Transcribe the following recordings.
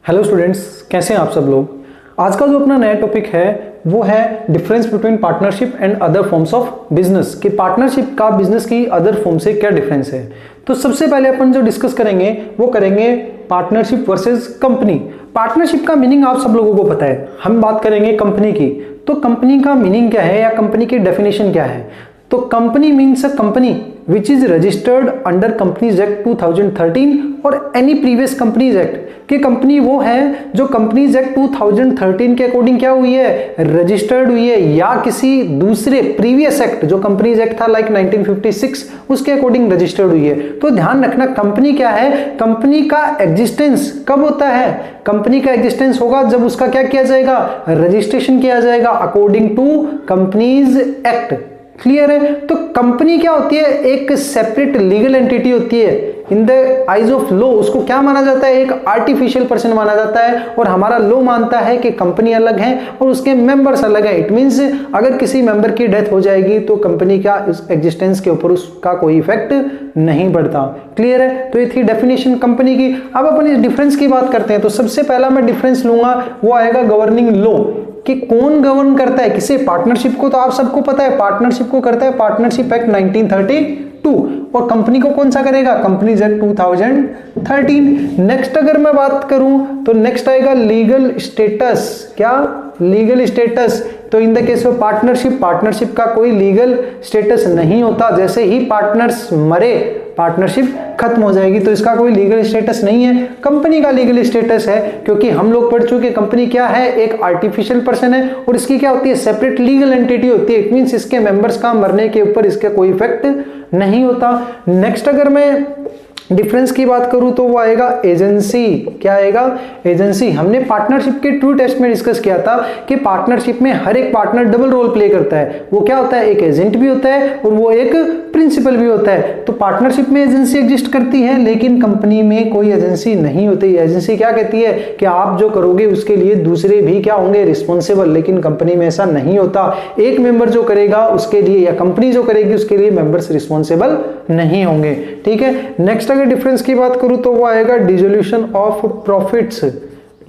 Hello students, कैसे हैं आप सब लोग। आज का जो अपना नया टॉपिक है वो है difference between partnership and other forms of business, कि पार्टनरशिप का बिजनेस की अदर फॉर्म से क्या डिफरेंस है। तो सबसे पहले अपन जो डिस्कस करेंगे वो करेंगे पार्टनरशिप वर्सेस कंपनी। पार्टनरशिप का मीनिंग आप सब लोगों को पता है, हम बात करेंगे कंपनी की। तो कंपनी का मीनिंग क्या है या कंपनी की डेफिनेशन क्या है। तो company means a company which is registered under Companies Act 2013 और any previous Companies Act, कि कंपनी वो है जो कंपनीज एक्ट 2013 के अकॉर्डिंग क्या हुई है, रजिस्टर्ड हुई है, या किसी दूसरे प्रीवियस एक्ट जो कंपनीज एक्ट था लाइक 1956 उसके अकॉर्डिंग रजिस्टर्ड हुई है। तो ध्यान रखना कंपनी क्या है, कंपनी का एग्जिस्टेंस कब होता है, कंपनी का एग्जिस्टेंस होगा जब उसका क्या किया जाएगा, रजिस्ट्रेशन किया जाएगा according to companies act. Clear है। तो कंपनी क्या होती है, एक सेपरेट लीगल एंटिटी होती है in the eyes of law. उसको क्या माना जाता है, एक आर्टिफिशियल पर्सन माना जाता है, और हमारा लॉ मानता है कि कंपनी अलग है और उसके मेंबर्स अलग है। इट मींस अगर किसी मेंबर की डेथ हो जाएगी तो कंपनी का इस एग्जिस्टेंस के ऊपर उसका कोई इफेक्ट नहीं पड़ता। क्लियर है। तो ये थी डेफिनेशन कंपनी की। अब अपन इस डिफरेंस की बात करते हैं। तो सबसे पहला मैं डिफरेंस लूंगा वो आएगा गवर्निंग लॉ, कि कौन गवर्न करता है किसे, पार्टनरशिप को। तो आप सबको पता है पार्टनरशिप को करता है पार्टनरशिप एक्ट 1932, और कंपनी को कौन सा करेगा, कंपनीज एक्ट 2013। नेक्स्ट अगर मैं बात करूं तो नेक्स्ट आएगा लीगल स्टेटस। क्या लीगल स्टेटस। तो इन the case of partnership, partnership का कोई लीगल स्टेटस नहीं होता। जैसे ही पार्टनर्स मरे पार्टनरशिप खत्म हो जाएगी, तो इसका कोई लीगल स्टेटस नहीं है। कंपनी का लीगल स्टेटस है, क्योंकि हम लोग पढ़ चुके कंपनी क्या है, एक आर्टिफिशियल पर्सन है और इसकी क्या होती है, सेपरेट लीगल एंटिटी होती है। इट मींस इसके मेंबर्स का मरने के ऊपर इसका कोई इफेक्ट नहीं होता। नेक्स्ट अगर मैं डिफरेंस की बात करूं तो वो आएगा एजेंसी। क्या आएगा, एजेंसी। हमने पार्टनरशिप के ट्रू टेस्ट में डिस्कस किया था कि पार्टनरशिप में हर एक पार्टनर डबल रोल प्ले करता है। वो क्या होता है, एक एजेंट भी होता है और वो एक प्रिंसिपल भी होता है। तो पार्टनरशिप में एजेंसी एग्जिस्ट करती है, लेकिन कंपनी में कोई एजेंसी नहीं होती। एजेंसी क्या कहती है कि आप जो करोगे उसके लिए दूसरे भी क्या होंगे, रिस्पॉन्सिबल। लेकिन कंपनी में ऐसा नहीं होता, एक मेंबर जो करेगा उसके लिए, या कंपनी जो करेगी उसके लिए मेंबर्स रिस्पॉन्सिबल नहीं होंगे। ठीक है। नेक्स्ट अगर डिफरेंस की बात करूं तो वो आएगा डिसोल्यूशन ऑफ प्रॉफिट्स,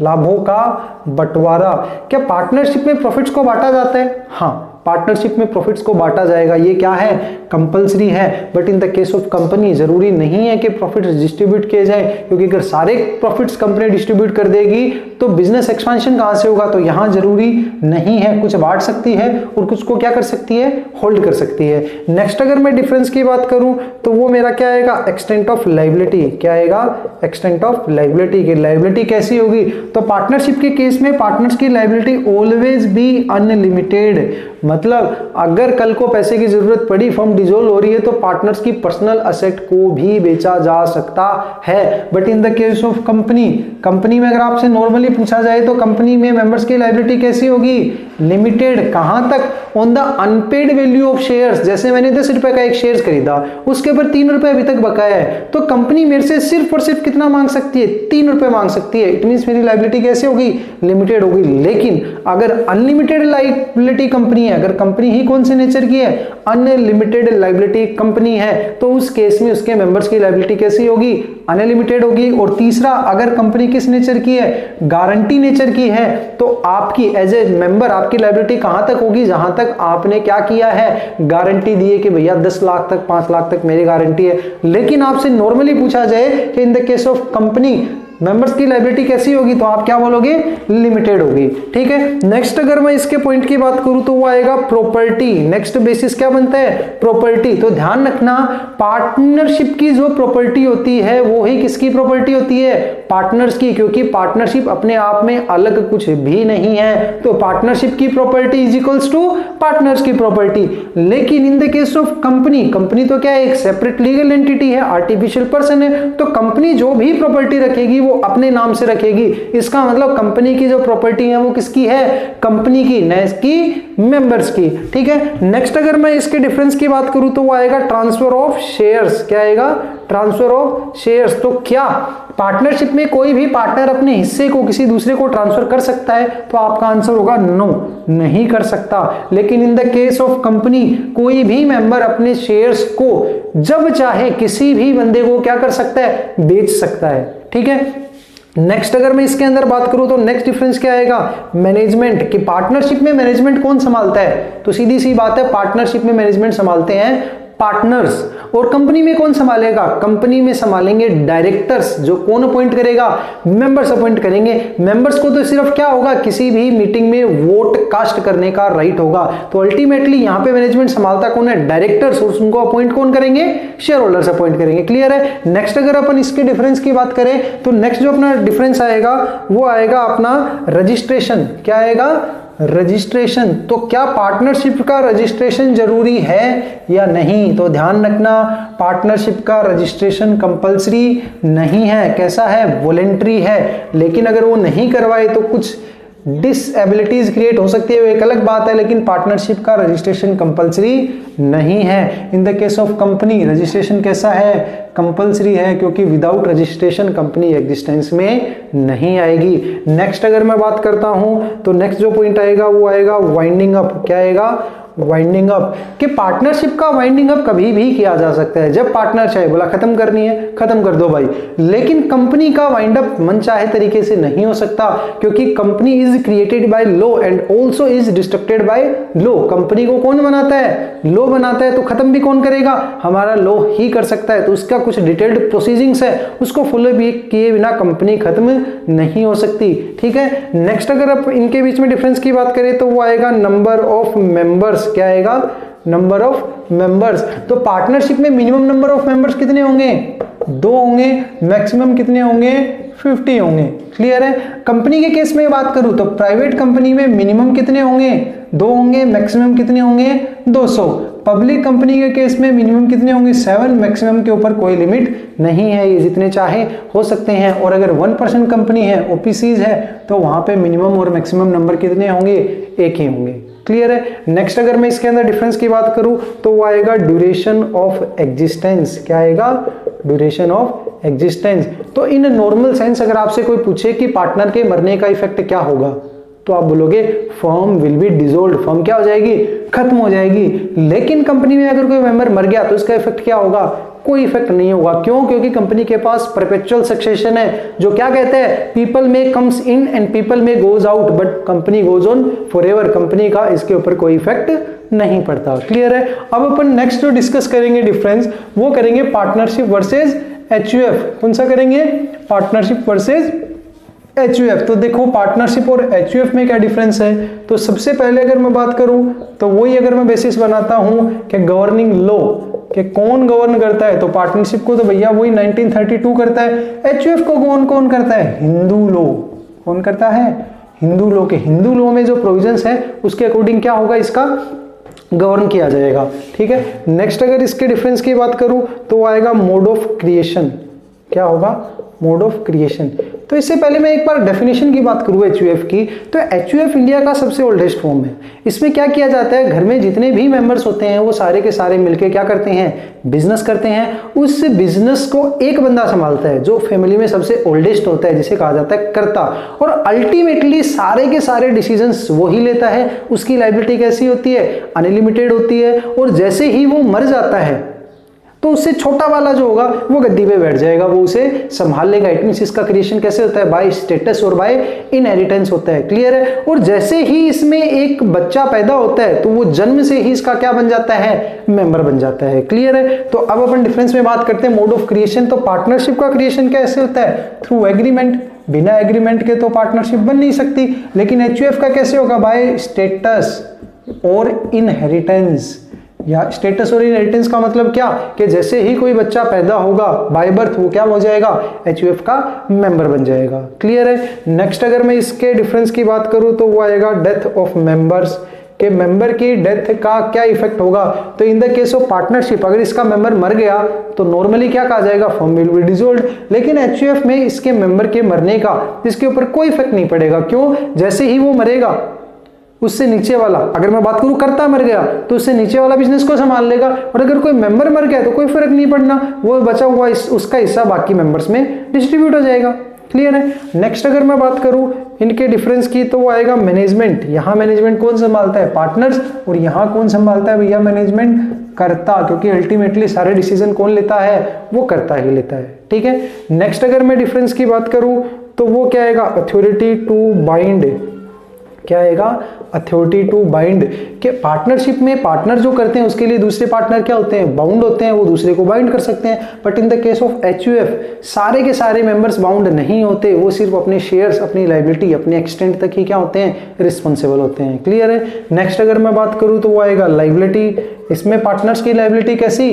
लाभों का बंटवारा। क्या पार्टनरशिप में प्रॉफिट्स को बांटा जाता है? हाँ, पार्टनरशिप में प्रॉफिट्स को बांटा जाएगा। ये क्या है, कंपलसरी है। But in the case of company जरूरी नहीं है कि प्रॉफिट्स डिस्ट्रीब्यूट किए जाए, क्योंकि अगर सारे प्रॉफिट्स कंपनी डिस्ट्रीब्यूट कर देगी तो बिजनेस एक्सपेंशन कहां से होगा। तो यहां जरूरी नहीं है, कुछ बांट सकती है और कुछ को क्या कर सकती है, होल्ड कर सकती है। नेक्स्ट अगर मैं डिफरेंस की बात करूं तो वो मेरा क्या आएगा, एक्सटेंट ऑफ लायबिलिटी। क्या आएगा, एक्सटेंट ऑफ लायबिलिटी। की लायबिलिटी कैसी होगी, तो पार्टनरशिप के केस में पार्टनर्स की लायबिलिटी ऑलवेज बी अनलिमिटेड। मतलब अगर कल को पैसे की जरूरत पड़ी, फर्म डिसॉल्व हो रही है, तो पार्टनर्स की पर्सनल असेट को भी बेचा जा सकता है। But in the case of company, company में अगर आपसे नॉर्मली पूछा जाए तो कंपनी में मेंबर्स की लायबिलिटी कैसी होगी, लिमिटेड। कहां तक, on the unpaid value of shares. जैसे मैंने 10 रुपए का एक शेयर खरीदा, उसके ऊपर 3 रुपए अभी तक बकाया है, तो कंपनी मेरे से सिर्फ और सिर्फ कितना मांग सकती है, 3 रुपए मांग सकती है। इट मींस मेरी लायबिलिटी कैसे होगी, लिमिटेड होगी। लेकिन अगर अनलिमिटेड लायबिलिटी कंपनी है, अगर कंपनी ही कौन से नेचर की है, अनलिमिटेड लायबिलिटी कंपनी है, तो उस केस में उसके मेंबर्स की लायबिलिटी कैसी होगी, अनलिमिटेड होगी। और तीसरा, अगर कंपनी किस नेचर की है, गारंटी नेचर की है, तो आपकी एज ए मेंबर आपकी लायबिलिटी कहां तक होगी, जहां तक आपने क्या किया है, गारंटी दी है कि भैया 10 लाख तक, 5 लाख तक मेरी गारंटी है। लेकिन आपसे नॉर्मली पूछा जाए कि इन the case of company members की लायबिलिटी कैसी होगी, तो आप क्या बोलोगे, लिमिटेड होगी। ठीक है। नेक्स्ट अगर मैं इसके पॉइंट की बात करूं तो वो आएगा प्रॉपर्टी। नेक्स्ट बेसिस क्या बनता है, प्रॉपर्टी। तो ध्यान रखना पार्टनरशिप की जो प्रॉपर्टी होती है वो ही किसकी प्रॉपर्टी होती है, पार्टनर्स की, क्योंकि पार्टनरशिप अपने आप में अलग कुछ भी नहीं है। तो पार्टनरशिप की property is equals to partners की प्रॉपर्टी। लेकिन in the case of company, company तो क्या है, एक सेपरेट लीगल एंटिटी है, आर्टिफिशियल पर्सन है, तो कंपनी जो भी प्रॉपर्टी रखेगी वो अपने नाम से रखेगी। इसका मतलब कंपनी की जो प्रॉपर्टी है वो किसकी है, कंपनी की, न इसकी मेंबर्स की। ठीक है। नेक्स्ट अगर मैं इसके डिफरेंस की बात करूं तो वो आएगा ट्रांसफर ऑफ शेयर्स। क्या आएगा, ट्रांसफर ऑफ शेयर्स। तो क्या पार्टनरशिप में कोई भी पार्टनर अपने हिस्से को किसी दूसरे को ट्रांसफर कर सकता है, तो आपका आंसर होगा नो, नहीं कर सकता। लेकिन in the case of company कोई भी मेंबर अपने शेयर्स को जब चाहे किसी भी बंदे को क्या कर सकता है, बेच सकता है। ठीक है। नेक्स्ट अगर मैं इसके अंदर बात करूं तो नेक्स्ट डिफरेंस क्या आएगा, मैनेजमेंट। कि पार्टनरशिप में मैनेजमेंट कौन संभालता है, तो सीधी सी बात है, पार्टनरशिप में मैनेजमेंट संभालते हैं पार्टनर्स। और कंपनी में कौन संभालेगा, कंपनी में संभालेंगे डायरेक्टर्स। जो कौन अपॉइंट करेगा, मेंबर्स अपॉइंट करेंगे। मेंबर्स को तो सिर्फ क्या होगा, किसी भी मीटिंग में वोट कास्ट करने का राइट होगा। तो अल्टीमेटली यहां पे मैनेजमेंट संभालता कौन है, डायरेक्टर्स। और उनको अपॉइंट कौन करेंगे, शेयर होल्डर्स अपॉइंट करेंगे। क्लियर है। नेक्स्ट अगर अपन इसके डिफरेंस की बात करें तो नेक्स्ट जो अपना डिफरेंस आएगा वो आएगा अपना रजिस्ट्रेशन। क्या आएगा, रजिस्ट्रेशन। तो क्या पार्टनरशिप का रजिस्ट्रेशन जरूरी है या नहीं, तो ध्यान रखना पार्टनरशिप का रजिस्ट्रेशन कंपलसरी नहीं है। कैसा है, वॉलेंट्री है। लेकिन अगर वो नहीं करवाए तो कुछ डिसएबिलिटीज क्रिएट हो सकती है, वो एक अलग बात है। लेकिन पार्टनरशिप का रजिस्ट्रेशन कंपलसरी नहीं है। इन the case of company registration कैसा है, कंपलसरी है, क्योंकि विदाउट रजिस्ट्रेशन कंपनी एग्जिस्टेंस में नहीं आएगी। नेक्स्ट अगर मैं बात करता हूं तो नेक्स्ट जो पॉइंट आएगा वो आएगा वाइंडिंग अप। क्या आएगा, वाइंडिंग अप। कि पार्टनरशिप का वाइंडिंग अप कभी भी किया जा सकता है। जब पार्टनर चाहे बोला खत्म करनी है, खत्म कर दो भाई। लेकिन कंपनी का वाइंड अप मनचाहे तरीके से नहीं हो सकता, क्योंकि company is created by law and also is distracted by law. Company को कौन बनाता है, लॉ बनाता है। तो खत्म भी कौन करेगा, हमारा लॉ ही कर सकता है। तो उसका कुछ डिटेल्ड प्रोसीजिंग्स है, उसको फॉलो भी किए बिना कंपनी खत्म नहीं हो सकती। ठीक है। नेक्स्ट अगर आप इनके बीच में डिफरेंस की बात करें तो वो आएगा नंबर ऑफ मेंबर्स। क्या आएगा, नंबर ऑफ मेंबर्स। तो पार्टनरशिप में मिनिमम नंबर ऑफ मेंबर्स कितने होंगे, 2 होंगे। मैक्सिमम कितने होंगे, 50 होंगे। क्लियर है। कंपनी के केस में बात करूं तो प्राइवेट कंपनी में मिनिमम कितने होंगे, 2 होंगे। मैक्सिमम कितने होंगे, 200। पब्लिक कंपनी के केस में मिनिमम कितने होंगे, 7। मैक्सिमम के ऊपर कोई लिमिट नहीं है, ये जितने चाहे हो सकते हैं। और अगर 1% कंपनी है, ओपीसीज है, तो वहां पे मिनिमम और मैक्सिमम नंबर कितने होंगे, 1 ही होंगे। क्लियर है। नेक्स्ट अगर मैं इसके अंदर डिफरेंस की बात करूं तो वो आएगा ड्यूरेशन ऑफ एग्जिस्टेंस। क्या आएगा, ड्यूरेशन ऑफ एग्जिस्टेंस। तो इन नॉर्मल सेंस अगर आपसे कोई पूछे कि पार्टनर के मरने का इफेक्ट क्या होगा, तो आप बोलोगे firm will be dissolved. Firm क्या हो जाएगी, खत्म हो जाएगी। लेकिन कंपनी में अगर कोई मेंबर मर गया तो इसका इफेक्ट क्या होगा, कोई इफेक्ट नहीं होगा। क्यों, क्योंकि कंपनी के पास परपेचुअल सक्सेशन है, जो क्या कहते हैं, पीपल में कम्स इन एंड पीपल में goes out but company goes on forever. Company का इसके ऊपर कोई इफेक्ट नहीं पड़ता। क्लियर है। अब अपन नेक्स्ट जो डिस्कस करेंगे डिफरेंस, वो करेंगे पार्टनरशिप वर्सेज एचयूएफ। कौन सा करेंगे, पार्टनरशिप वर्सेज एचयूएफ। तो देखो पार्टनरशिप और एचयूएफ में क्या डिफरेंस है। तो सबसे पहले अगर मैं बात करूं तो वही अगर मैं बेसिस बनाता हूं कि गवर्निंग लॉ, कि कौन गवर्न करता है, तो पार्टनरशिप को तो भैया वही 1932 करता है। एचयूएफ को कौन कौन करता है, हिंदू लॉ। कौन करता है, हिंदू लॉ। के हिंदू लॉ में जो प्रोविजंस है उसके अकॉर्डिंग क्या होगा, इसका गवर्न किया जाएगा। ठीक है। नेक्स्ट अगर इसके डिफरेंस की बात करूं तो आएगा मोड ऑफ क्रिएशन। क्या होगा, मोड ऑफ क्रिएशन। तो इससे पहले मैं एक बार डेफिनेशन की बात करूं एचयूएफ की, तो एचयूएफ इंडिया का सबसे ओल्डेस्ट फॉर्म है। इसमें क्या किया जाता है, घर में जितने भी मेंबर्स होते हैं वो सारे के सारे मिलके क्या करते हैं, बिजनेस करते हैं। उस बिजनेस को एक बंदा संभालता है जो फैमिली में सबसे ओल्डेस्ट होता है, जिसे कहा जाता है कर्ता। और अल्टीमेटली सारे के सारे डिसीजंस वो ही लेता है। उसकी लायबिलिटी कैसी होती है, अनलिमिटेड होती है। और जैसे ही वो मर जाता है तो उससे छोटा वाला जो होगा वो गद्दी पे बैठ जाएगा, वो उसे संभाल लेगा। इट मींस इसका क्रिएशन कैसे होता है, बाय स्टेटस और बाय इनहेरिटेंस होता है। क्लियर है। और जैसे ही इसमें एक बच्चा पैदा होता है तो वो जन्म से ही इसका क्या बन जाता है, मेंबर बन जाता है। क्लियर है। तो अब अपन डिफरेंस में बात करते हैं मोड ऑफ क्रिएशन। तो पार्टनरशिप का क्रिएशन कैसे होता है, थ्रू एग्रीमेंट। बिना एग्रीमेंट के तो पार्टनरशिप बन नहीं सकती। लेकिन एचयूएफ का कैसे होगा, बाय स्टेटस और इनहेरिटेंस। या स्टेटस और इनहेरिटेंस का मतलब क्या, कि जैसे ही कोई बच्चा पैदा होगा बाय बर्थ वो क्या हो जाएगा, एचयूएफ का मेंबर बन जाएगा। क्लियर है। नेक्स्ट अगर मैं इसके डिफरेंस की बात करूं तो वो आएगा डेथ ऑफ मेंबर्स। के मेंबर की डेथ का क्या इफेक्ट होगा। तो इन द केस ऑफ पार्टनरशिप अगर इसका मेंबर मर गया तो नॉर्मली क्या कहा जाएगा, फर्म विल बी डिसॉल्व्ड। लेकिन एचयूएफ में इसके मेंबर के मरने का इसके ऊपर कोई इफेक्ट नहीं पड़ेगा। क्यों, जैसे ही वो मरेगा उससे नीचे वाला, अगर मैं बात करूं कर्ता मर गया तो उससे नीचे वाला बिजनेस को संभाल लेगा। और अगर कोई मेंबर मर गया तो कोई फर्क नहीं पड़ना, वो बचा हुआ उसका हिस्सा बाकी मेंबर्स में डिस्ट्रीब्यूट हो जाएगा। क्लियर है। नेक्स्ट अगर मैं बात करूं इनके डिफरेंस की तो वो आएगा मैनेजमेंट। यहां मैनेजमेंट कौन संभालता है, पार्टनर्स। और यहां कौन संभालता है भैया, मैनेजमेंट करता, क्योंकि अल्टीमेटली सारे डिसीजन कौन लेता है, वो करता ही लेता है। ठीक है। नेक्स्ट अगर मैं डिफरेंस की बात करूं तो वो क्या आएगा, अथॉरिटी टू बाइंड। क्या आएगा, अथॉरिटी टू बाइंड। के पार्टनरशिप में पार्टनर जो करते हैं उसके लिए दूसरे पार्टनर क्या होते हैं, बाउंड होते हैं, वो दूसरे को बाइंड कर सकते हैं। But in the case of HUF सारे के सारे मेंबर्स बाउंड नहीं होते, वो सिर्फ अपने शेयर्स, अपनी लायबिलिटी, अपने एक्सटेंट तक ही क्या होते हैं, रिस्पॉन्सिबल होते हैं। क्लियर है। नेक्स्ट अगर मैं बात करूं तो वो आएगा लायबिलिटी। इसमें पार्टनर्स की लायबिलिटी कैसी,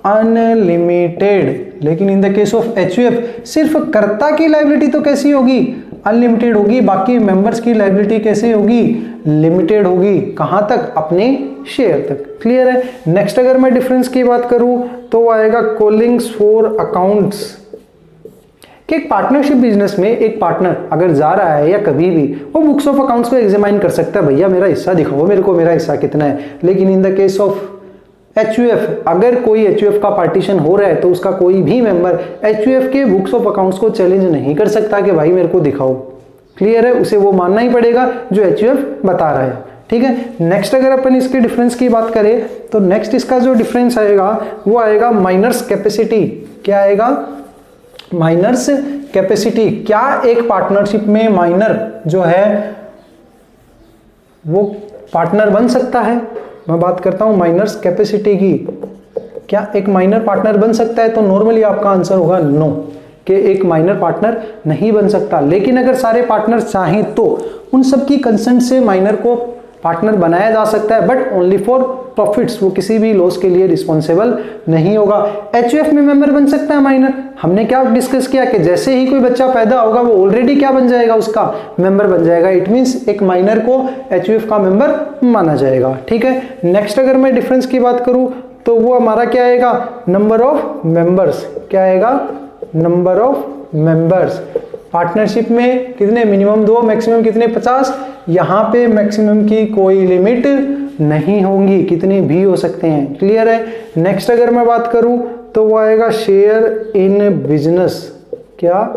अनलिमिटेड। लेकिन in the case of HUF सिर्फ कर्ता की लायबिलिटी तो कैसी होगी, अनलिमिटेड होगी, बाकी मेंबर्स की लायबिलिटी कैसे होगी, लिमिटेड होगी। कहां तक, अपने शेयर तक। क्लियर है। नेक्स्ट अगर मैं डिफरेंस की बात करूं तो वो आएगा कॉलिंग्स फॉर अकाउंट्स। कि एक पार्टनरशिप बिजनेस में एक पार्टनर अगर जा रहा है या कभी भी वो बुक्स ऑफ अकाउंट्स को एग्जामाइन कर सकता है, भैया मेरा हिस्सा दिखाओ मेरे को, मेरा हिस्सा कितना है। लेकिन in the case of HUF, अगर कोई एचयूएफ का पार्टीशन हो रहा है तो उसका कोई भी मेंबर एचयूएफ के बुक्स ऑफ अकाउंट्स को चैलेंज नहीं कर सकता कि भाई मेरे को दिखाओ। क्लियर है। उसे वो मानना ही पड़ेगा जो एचयूएफ बता रहा है। ठीक है। नेक्स्ट अगर अपन इसके डिफरेंस की बात करें तो नेक्स्ट इसका जो डिफरेंस आएगा वो आएगा माइनर्स कैपेसिटी। क्या आएगा, माइनर्स कैपेसिटी। क्या एक पार्टनरशिप में माइनर जो है वो पार्टनर बन सकता है। मैं बात करता हूं माइनर्स कैपेसिटी की। क्या एक माइनर पार्टनर बन सकता है, तो नॉर्मली आपका आंसर होगा नो, कि एक माइनर पार्टनर नहीं बन सकता। लेकिन अगर सारे पार्टनर चाहें तो उन सब की कंसेंट से माइनर को पार्टनर बनाया जा सकता है, बट ओनली फॉर प्रॉफिट्स। वो किसी भी लॉस के लिए रिस्पॉन्सिबल नहीं होगा। एचयूएफ में मेंबर बन सकता है माइनर। हमने क्या डिस्कस किया कि जैसे ही कोई बच्चा पैदा होगा वो ऑलरेडी क्या बन जाएगा, उसका मेंबर बन जाएगा। इट मींस एक माइनर को एचयूएफ का मेंबर माना जाएगा। ठीक है। नेक्स्ट अगर मैं डिफरेंस की बात करूं तो वो हमारा क्या आएगा, नंबर ऑफ मेंबर्स। क्या आएगा, नंबर ऑफ मेंबर्स। पार्टनरशिप में कितने, मिनिमम 2, मैक्सिमम कितने, 50। यहां पे मैक्सिमम की कोई लिमिट नहीं होगी, कितने भी हो सकते हैं। क्लियर है। नेक्स्ट अगर मैं बात करूं तो वो आएगा शेयर इन बिजनेस। क्या,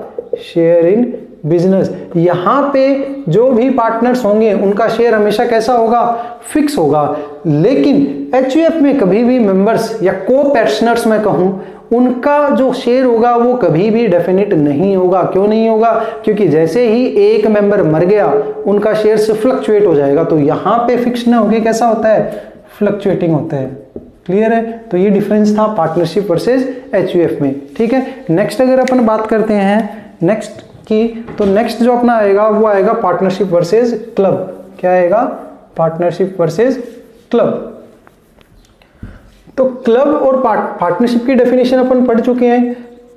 शेयर इन बिजनेस। यहां पे जो भी पार्टनर्स होंगे उनका शेयर हमेशा कैसा होगा, फिक्स होगा। लेकिन एचयूएफ में कभी भी मेंबर्स या को पार्टनर्स मैं कहूं उनका जो शेयर होगा वो कभी भी डेफिनेट नहीं होगा। क्यों नहीं होगा, क्योंकि जैसे ही एक मेंबर मर गया उनका शेयर से फ्लक्चुएट हो जाएगा। तो यहां पे फिक्स ना होके कैसा होता है, फ्लक्चुएटिंग होता है। क्लियर है। तो ये डिफरेंस था पार्टनरशिप वर्सेस एचयूएफ में। ठीक है। नेक्स्ट अगर अपन बात करते हैं नेक्स्ट की, तो नेक्स्ट जो अपना आएगा वो आएगा पार्टनरशिप वर्सेस क्लब। क्या आएगा, पार्टनरशिप वर्सेस क्लब। तो क्लब और पार्टनरशिप की डेफिनेशन अपन पढ़ चुके हैं।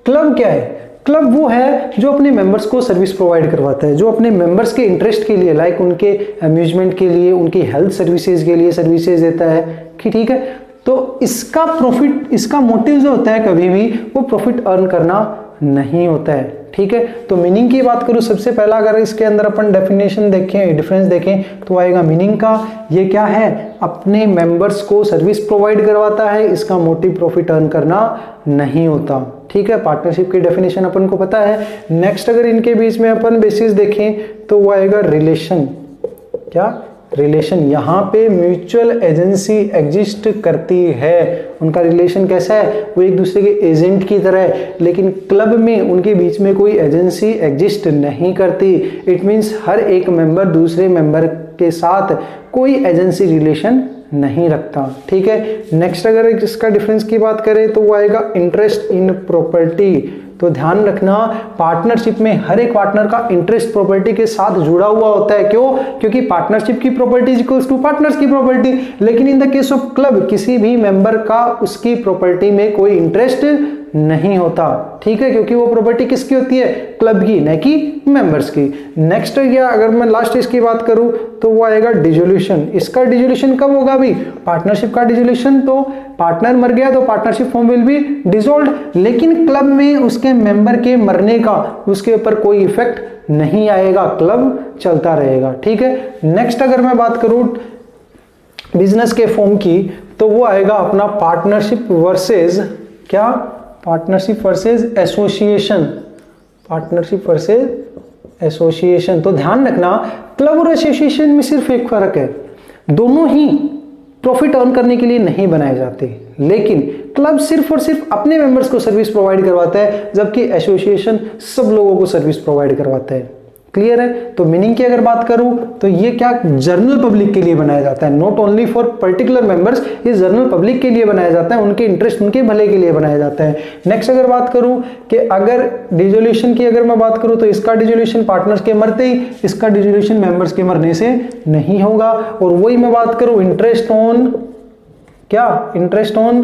क्लब क्या है, क्लब वो है जो अपने मेंबर्स को सर्विस प्रोवाइड करवाता है, जो अपने मेंबर्स के इंटरेस्ट के लिए, लाइक उनके अम्यूजमेंट के लिए, उनकी हेल्थ सर्विसेज के लिए सर्विसेज देता है कि ठीक है। तो इसका प्रॉफिट, इसका मोटिव जो होता है कभी भी वो प्रॉफिट अर्न करना नहीं होता है। ठीक है। तो मीनिंग की बात करूं, सबसे पहला अगर इसके अंदर अपन डेफिनेशन देखें, डिफरेंस देखें तो आएगा मीनिंग का। ये क्या है, अपने मेंबर्स को सर्विस प्रोवाइड करवाता है, इसका मोटिव प्रॉफिट अर्न करना नहीं होता। ठीक है। पार्टनरशिप की डेफिनेशन अपन को पता है। नेक्स्ट अगर इनके बीच में अपन बेसिस देखें तो वो आएगा रिलेशन। क्या, रिलेशन। यहाँ पे म्यूचुअल एजेंसी एग्जिस्ट करती है। उनका रिलेशन कैसा है, वो एक दूसरे के एजेंट की तरह है। लेकिन क्लब में उनके बीच में कोई एजेंसी एग्जिस्ट नहीं करती। इट मींस हर एक मेंबर दूसरे मेंबर के साथ कोई एजेंसी रिलेशन नहीं रखता। ठीक है। नेक्स्ट अगर इसका डिफरेंस की बात करें तो वो आएगा इंटरेस्ट इन प्रॉपर्टी। तो ध्यान रखना, पार्टनरशिप में हर एक पार्टनर का इंटरेस्ट प्रॉपर्टी के साथ जुड़ा हुआ होता है। क्यों, क्योंकि पार्टनरशिप की property is equals to partners की प्रॉपर्टी। लेकिन in the case of club किसी भी मेंबर का उसकी प्रॉपर्टी में कोई इंटरेस्ट नहीं होता। ठीक है। क्योंकि वो प्रॉपर्टी किसकी होती है, क्लब की, न कि मेंबर्स की। नेक्स्ट या अगर मैं लास्ट इसकी बात करूं तो वो आएगा डिसोल्यूशन। इसका डिसोल्यूशन कब होगा, भी पार्टनरशिप का डिसोल्यूशन तो पार्टनर मर गया तो partnership form will be dissolved. लेकिन क्लब में उसके मेंबर के मरने का उसके ऊपर कोई इफेक्ट नहीं आएगा, क्लब चलता रहेगा। ठीक है। नेक्स्ट अगर मैं बात करूं बिजनेस के फॉर्म की तो वो आएगा अपना पार्टनरशिप वर्सेस क्या, partnership versus association. Partnership versus association. तो ध्यान रखना, क्लब और एसोसिएशन में सिर्फ एक फर्क है, दोनों ही प्रॉफिट अर्न करने के लिए नहीं बनाए जाते। लेकिन क्लब सिर्फ और सिर्फ अपने मेंबर्स को सर्विस प्रोवाइड करवाता है, जबकि एसोसिएशन सब लोगों को सर्विस प्रोवाइड करवाता है। क्लियर है? तो मीनिंग की अगर बात करूं तो ये क्या जनरल पब्लिक के लिए बनाया जाता है, not only for particular members, ये जनरल पब्लिक के लिए बनाया जाता है, उनके इंटरेस्ट, उनके भले के लिए बनाया जाता है। नेक्स्ट अगर बात करूं कि अगर डिसोल्यूशन की अगर मैं बात करूं तो इसका डिसोल्यूशन पार्टनर्स के मरते ही, इसका डिसोल्यूशन मेंबर्स के मरने से नहीं होगा। और वही मैं बात करूं इंटरेस्ट ऑन क्या, इंटरेस्ट ऑन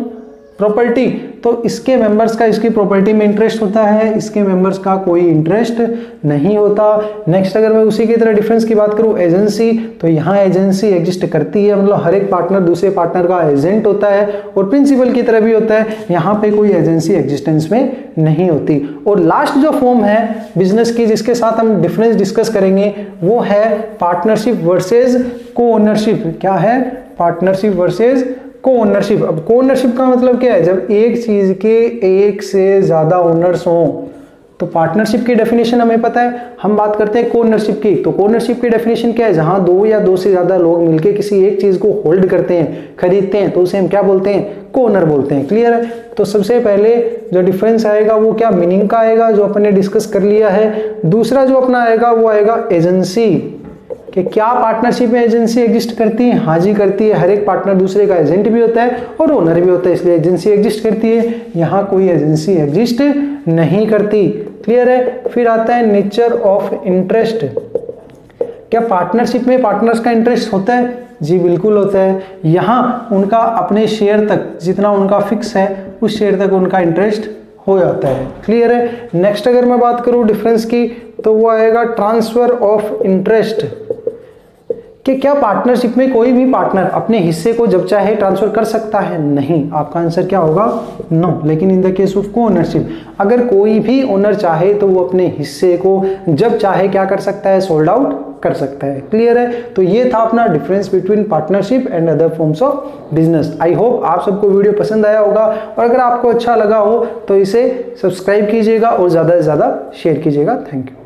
प्रॉपर्टी, तो इसके मेंबर्स का इसकी प्रॉपर्टी में इंटरेस्ट होता है, इसके मेंबर्स का कोई इंटरेस्ट नहीं होता। नेक्स्ट अगर मैं उसी की तरह डिफरेंस की बात करूं एजेंसी, तो यहाँ एजेंसी एग्जिस्ट करती है, मतलब हर एक पार्टनर दूसरे पार्टनर का एजेंट होता है और प्रिंसिपल की तरह भी होता है। यहाँ पे कोई एजेंसी एग्जिस्टेंस में नहीं होती। और लास्ट जो फॉर्म है बिजनेस की जिसके साथ हम डिफरेंस डिस्कस करेंगे वो है पार्टनरशिप वर्सेज को ओनरशिप। क्या है? पार्टनरशिप वर्सेज को ओनरशिप। अब को ओनरशिप का मतलब क्या है? जब एक चीज के एक से ज्यादा ओनर्स हों, तो पार्टनरशिप की डेफिनेशन हमें पता है, हम बात करते हैं को ओनरशिप की। तो को ओनरशिप की डेफिनेशन क्या है? जहां दो या दो से ज्यादा लोग मिलकर किसी एक चीज को होल्ड करते हैं, खरीदते हैं, तो उसे हम क्या बोलते हैं? को ओनर बोलते हैं। क्लियर है? तो सबसे पहले जो डिफरेंस आएगा वो क्या, मीनिंग का आएगा, जो अपन ने डिस्कस कर लिया है। दूसरा जो अपना आएगा वो आएगा एजेंसी, कि क्या पार्टनरशिप में एजेंसी एग्जिस्ट करती है? हाँ जी करती है। हर एक पार्टनर दूसरे का एजेंट भी होता है और ओनर भी होता है, इसलिए एजेंसी एग्जिस्ट करती है। यहाँ कोई एजेंसी एग्जिस्ट नहीं करती। क्लियर है? फिर आता है नेचर ऑफ इंटरेस्ट। क्या पार्टनरशिप में पार्टनर्स का इंटरेस्ट होता है? जी बिल्कुल होता है। यहाँ उनका अपने शेयर तक जितना उनका फिक्स है उस शेयर तक उनका इंटरेस्ट हो जाता है। क्लियर है? नेक्स्ट अगर मैं बात करूं डिफरेंस की तो वो आएगा ट्रांसफर ऑफ इंटरेस्ट, कि क्या पार्टनरशिप में कोई भी पार्टनर अपने हिस्से को जब चाहे ट्रांसफर कर सकता है? नहीं। आपका आंसर क्या होगा? नो। लेकिन इन द केस ऑफ को ओनरशिप, अगर कोई भी ओनर चाहे तो वो अपने हिस्से को जब चाहे क्या कर सकता है? सोल्ड आउट कर सकता है। क्लियर है? तो ये था अपना difference between partnership and other forms of business. I hope आप सबको वीडियो पसंद आया होगा, और अगर आपको अच्छा लगा हो तो इसे सब्सक्राइब कीजिएगा और ज्यादा से ज्यादा शेयर कीजिएगा। Thank you.